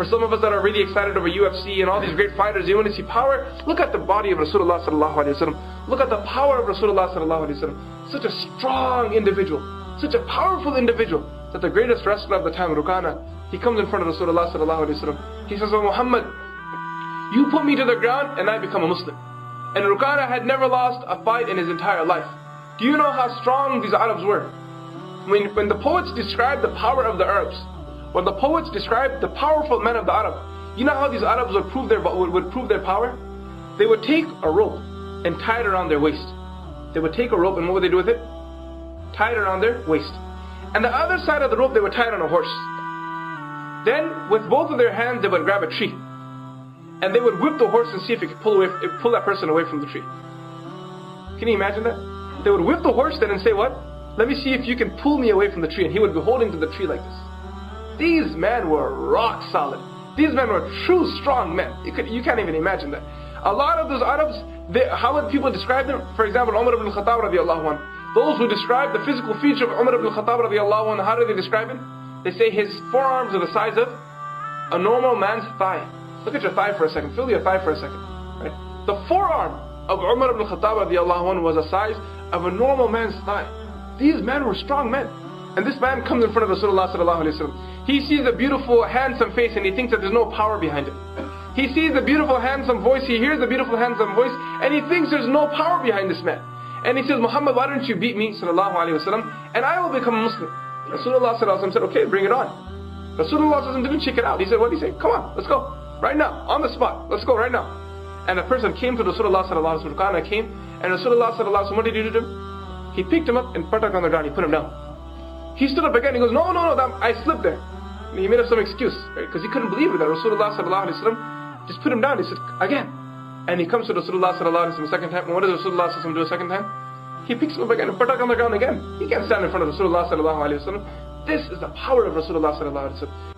For some of us that are really excited over UFC and all these great fighters, you want to see power? Look at the body of Rasulullah sallallahu alaihi wasallam. Look at the power of Rasulullah sallallahu alaihi wasallam. Such a strong individual, such a powerful individual, that the greatest wrestler of the time, Rukana, he comes in front of Rasulullah sallallahu alaihi wasallam. He says, "Oh Muhammad, you put me to the ground and I become a Muslim." And Rukana had never lost a fight in his entire life. Do you know how strong these Arabs were? When the poets describe the power of the Arabs, when the poets describe the powerful men of the Arab, you know how these Arabs would prove their power? They would take a rope and tie it around their waist. They would take a rope, and what would they do with it? Tie it around their waist. And the other side of the rope, they would tie it on a horse. Then, with both of their hands, they would grab a tree. And they would whip the horse and see if it could pull that person away from the tree. Can you imagine that? They would whip the horse then and say, "What? Let me see if you can pull me away from the tree." And he would be holding to the tree like this. These men were rock solid. These men were true strong men. You can't even imagine that. A lot of those Arabs, how would people describe them? For example, Umar ibn Khattab radiallahu anhu. Those who describe the physical feature of Umar ibn Khattab radiallahu anhu, how do they describe it? They say his forearms are the size of a normal man's thigh. Look at your thigh for a second. Feel your thigh for a second. Right? The forearm of Umar ibn Khattab radiallahu anhu was the size of a normal man's thigh. These men were strong men. And this man comes in front of Rasulullah sallallahu alaihi wasallam. He sees a beautiful, handsome face and he thinks that there's no power behind it. He sees the beautiful, handsome voice. He hears the beautiful, handsome voice, and he thinks there's no power behind this man. And he says, "Muhammad, why don't you beat me, sallallahu alaihi wasallam, and I will become a Muslim?" Rasulullah sallallahu alaihi wasallam said, "Okay, bring it on." Rasulullah sallallahu alaihi wasallam didn't check it out. He said, "What did he say? Come on, let's go right now, on the spot. Let's go right now." And the person came to Rasulullah sallallahu alaihi wasallam. Came, and Rasulullah sallallahu alaihi wasallam, what did he do to him? He picked him up and put him on the ground. He put him down. He stood up again. He goes, "No, I slipped there." And he made up some excuse, right? Because he couldn't believe it that Rasulullah sallallahu alaihi wasallam just put him down. He said, "Again." And he comes to Rasulullah sallallahu alaihi wasallam a second time. And what does Rasulullah sallallahu alaihi wasallam do a second time? He picks him up again and put him on the ground again. He can't stand in front of Rasulullah sallallahu alaihi wasallam. This is the power of Rasulullah sallallahu alaihi wasallam.